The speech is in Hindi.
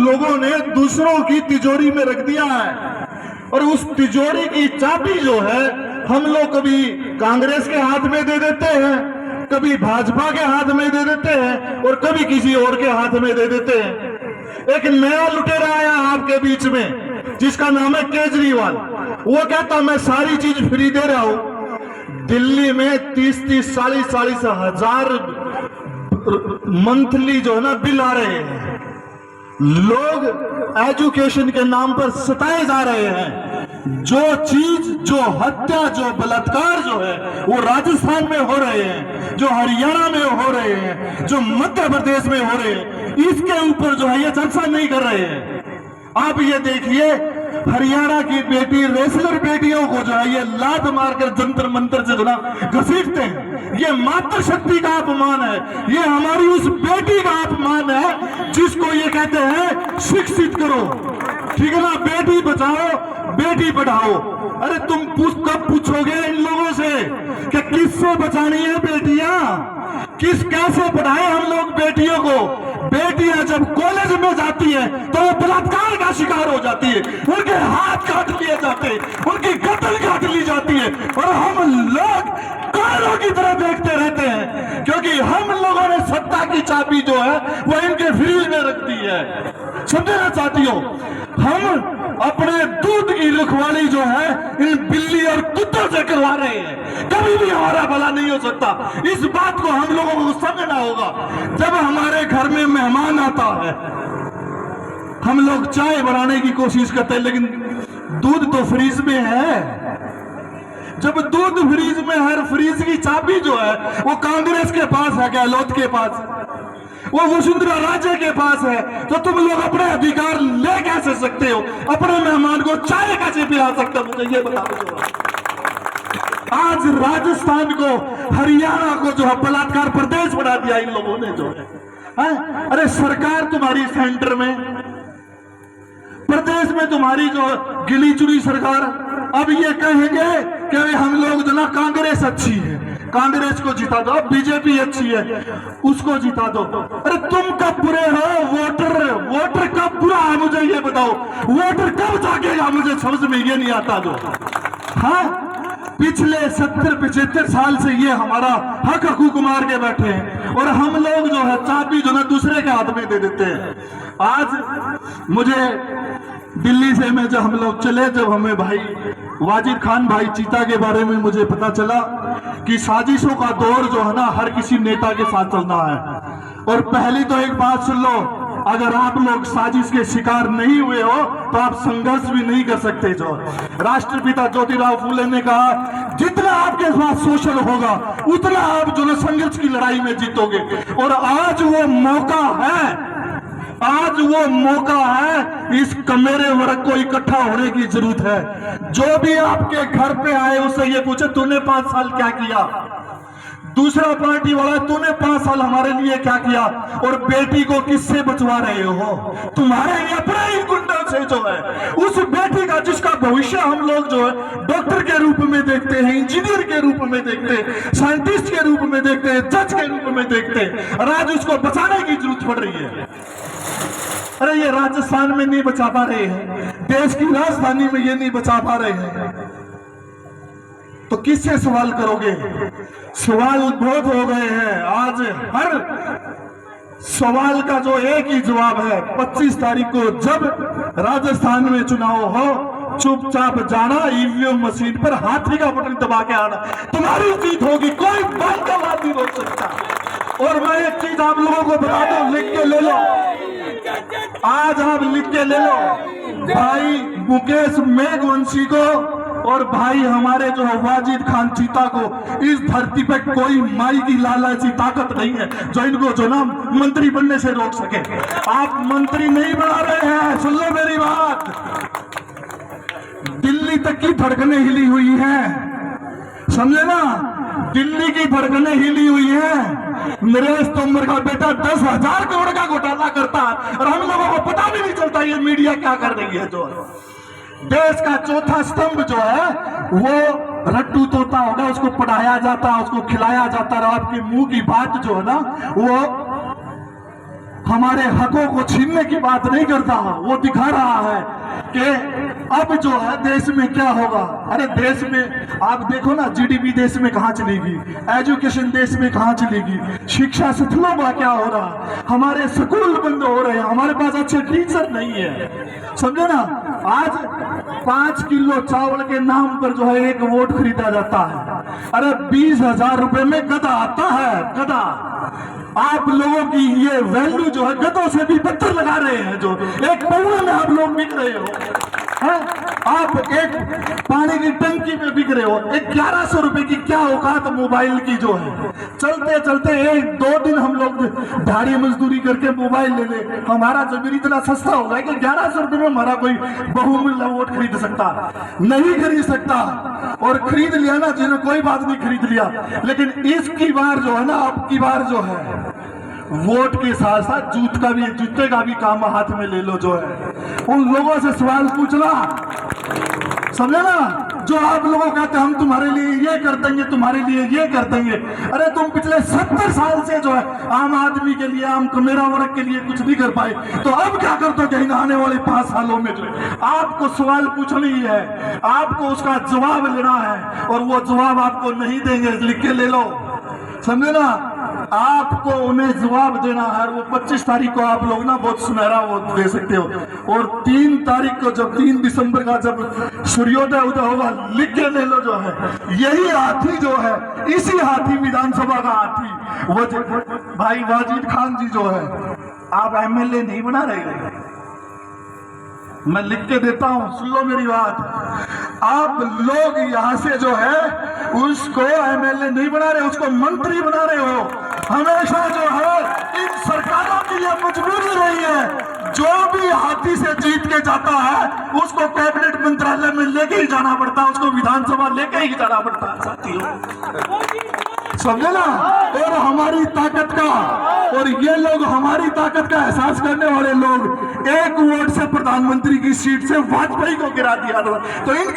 लोगों ने दूसरों की तिजोरी में रख दिया है। और उस तिजोरी की चाबी जो है हम लोग कभी कांग्रेस के हाथ में दे देते हैं, कभी भाजपा के हाथ में दे देते हैं और कभी किसी और के हाथ में दे देते हैं। एक नया लुटेरा आया आपके बीच में जिसका नाम है केजरीवाल। वो कहता मैं सारी चीज फ्री दे रहा हूं। दिल्ली में 30-30, 40-40 हजार मंथली जो है ना बिल आ रहे हैं। लोग एजुकेशन के नाम पर सताए जा रहे हैं। जो चीज, जो हत्या, जो बलात्कार जो है वो राजस्थान में हो रहे हैं, जो हरियाणा में हो रहे हैं, जो मध्य प्रदेश में हो रहे हैं, इसके ऊपर जो है ये चर्चा नहीं कर रहे हैं। आप ये देखिए हरियाणा की बेटी, रेसलर बेटियों को जो है ये लात मारकर जंतर मंतर से जो ना घसीटते हैं। ये मातृशक्ति का अपमान है, ये हमारी उस बेटी का अपमान है जिसको ये कहते हैं शिक्षित करो, ठीक है ना, बेटी बचाओ बेटी पढ़ाओ। अरे तुम कब पूछोगे इन लोगों से कि किससे बचानी है बेटियां, कैसे पढ़ाए हम लोग बेटियों को। बेटियां जब कॉलेज में जाती है तो वो बलात्कार का शिकार हो जाती है, उनके हाथ काट लिए जाते हैं, उनकी गर्दन काट ली जाती है और हम लोग कारों की तरह देखते रहते हैं क्योंकि हम लोगों ने सत्ता की चाबी जो है वो इनके फ्रीज में रख दी है। समझे ना साथियों, हम अपने दूध की रखवाली जो है इन बिल्ली और कुत्तों से करवा रहे हैं। कभी भी हमारा भला नहीं हो सकता। इस बात को हम लोगों को समझना होगा। जब हमारे घर में मेहमान आता है हम लोग चाय बनाने की कोशिश करते हैं लेकिन दूध तो फ्रीज में है। जब दूध फ्रीज में है, फ्रीज की चाबी जो है वो कांग्रेस के पास है, गहलोत के पास, वो वसुंधरा राजे के पास है, तो तुम लोग अपने अधिकार ले कैसे सकते हो? अपने मेहमान को चाय कैसे पिला सकते हो? मुझे ये बताओ। आज राजस्थान को, हरियाणा को जो है बलात्कार प्रदेश बना दिया इन लोगों ने जो है। अरे सरकार तुम्हारी सेंटर में, प्रदेश में तुम्हारी जो गिली चुनी सरकार, अब ये कहेंगे कि हम लोग जो ना कांग्रेस अच्छी है, कांग्रेस को जिता दो, बीजेपी अच्छी है उसको जिता दो। अरे तुम कब बुरे हो? वोटर कब बुरा है मुझे ये बताओ। वोटर कब जागेगा मुझे समझ में ये नहीं आता। जो हाँ, पिछले 70-75 साल से ये हमारा हक हकूक मार के बैठे हैं और हम लोग जो है चाबी जो ना दूसरे के हाथ में दे देते हैं। आज मुझे दिल्ली से में जब हम लोग चले, जब हमें भाई वाजिद खान भाई चीता के बारे में मुझे पता चला कि साजिशों का दौर जो है ना हर किसी नेता के साथ चलना है। और पहली तो एक बात सुन लो, अगर आप लोग साजिश के शिकार नहीं हुए हो तो आप संघर्ष भी नहीं कर सकते। जो राष्ट्रपिता ज्योतिराव फूले ने कहा, जितना आपके पास शोषण होगा उतना आप जो ना संघर्ष की लड़ाई में जीतोगे। और आज वो मौका है, आज वो मौका है। इस कमेरे वर्ग को इकट्ठा होने की जरूरत है। जो भी आपके घर पे आए उससे ये पूछे तूने 5 साल क्या किया। दूसरा पार्टी वाला, तूने 5 साल हमारे लिए क्या किया। और बेटी को किससे बचवा रहे हो? तुम्हारे अपने ही गुंडों से जो है। उस बेटी का जिसका भविष्य हम लोग जो है डॉक्टर के रूप में देखते हैं, इंजीनियर के रूप में देखते हैं, साइंटिस्ट के रूप में देखते हैं, जज के रूप में देखते हैं, और आज उसको बचाने की जरूरत पड़ रही है। अरे ये राजस्थान में नहीं बचा पा रहे हैं, देश की राजधानी में ये नहीं बचा पा रहे हैं, तो किससे सवाल करोगे? सवाल बहुत हो गए हैं। आज हर सवाल का जो एक ही जवाब है, 25 तारीख को जब राजस्थान में चुनाव हो, चुपचाप जाना, ईवीएम मशीन पर हाथी का बटन दबा के आना, तुम्हारी जीत होगी। कोई बात नहीं रोक सकता। और मैं एक चीज आप लोगों को बता दूं, लिख के ले लो, आज आप लिख के ले लो, भाई मुकेश मेघवंशी को और भाई हमारे जो वाजिद खान चीता को, इस धरती पे कोई माई की लालची ताकत नहीं है जो इनको जो ना मंत्री बनने से रोक सके। आप मंत्री नहीं बना रहे हैं, सुन लो मेरी बात। दिल्ली तक की धड़कनें हिली हुई हैं, समझे ना, दिल्ली की धड़कनें हिली हुई हैं। नरेश तोमर का बेटा 10,000 करोड़ का घोटाला करता है और हम लोगों को पता भी नहीं चलता ये मीडिया क्या कर रही है। जो देश का चौथा स्तंभ जो है वो रट्टू तोता होगा, उसको पढ़ाया जाता, उसको खिलाया जाता, और आपके मुंह की बात जो है ना वो हमारे हकों को छीनने की बात नहीं करता, वो दिखा रहा है कि अब जो है देश में क्या होगा। अरे देश में आप देखो ना, जीडीपी देश में कहाँ चलेगी, एजुकेशन देश में कहाँ चलेगी, शिक्षा स्थलों का क्या हो रहा, हमारे स्कूल बंद हो रहे हैं, हमारे पास अच्छे टीचर नहीं है, समझो ना। आज 5 किलो चावल के नाम पर जो है एक वोट खरीदा जाता है। अरे 20,000 रुपए में गधा आता है, गधा। आप लोगों की ये वैल्यू जो है गधों से भी बदतर लगा रहे हैं, जो एक पौने में आप लोग बिक रहे हो है? आप एक पानी की टंकी में बिक रहे हो। 1100 रुपए की क्या औकात मोबाइल की जो है। चलते चलते 1-2 दिन हम लोग दिहाड़ी मजदूरी करके मोबाइल ले ले, हमारा जमीन इतना सस्ता हो गया कि 1100 रुपए में हमारा कोई बहुमूल्य वोट खरीद सकता नहीं, खरीद सकता। और खरीद लिया ना, जिन्हें कोई बात नहीं, खरीद लिया। लेकिन इसकी बार जो है ना, आपकी बार जो है वोट के साथ साथ जूते का भी काम हाथ में ले लो। जो है उन लोगों से सवाल पूछना, समझे ना, जो आप लोगों कहते हैं हम तुम्हारे लिए ये कर देंगे, तुम्हारे लिए ये कर देंगे। अरे तुम पिछले 70 साल से जो है आम आदमी के लिए, आम मेरा वर्ग के लिए कुछ नहीं कर पाए, तो अब क्या कर दोगे आने वाले 5 सालों में? जो आपको सवाल पूछनी है, आपको उसका जवाब लेना है, और वो जवाब आपको नहीं देंगे, लिख के ले लो, समझे ना। आपको उन्हें जवाब देना है। वो 25 तारीख को आप लोग ना बहुत सुनहरा वो दे सकते हो, और 3 तारीख को, जब 3 दिसंबर का जब सूर्योदय उदय होगा, लिख के ले लो। जो है यही हाथी जो है, इसी हाथी विधानसभा का हाथी भाई वाजिद खान जी जो है, आप एमएलए नहीं बना रहे, मैं लिख के देता हूं, सुन लो मेरी बात। आप लोग यहां से जो है उसको एमएलए नहीं बना रहे, उसको मंत्री बना रहे हो। हमेशा जो है इन सरकारों की यह मजबूरी रही है, जो भी हाथी से जीत के जाता है उसको कैबिनेट मंत्रालय में लेके ही जाना पड़ता है, उसको विधानसभा लेके ही जाना पड़ता है साथियों, समझे ना। और हमारी ताकत का, और ये लोग हमारी ताकत का एहसास करने वाले लोग 1 वोट से प्रधानमंत्री की सीट से वाजपेयी को गिरा दिया था। तो इन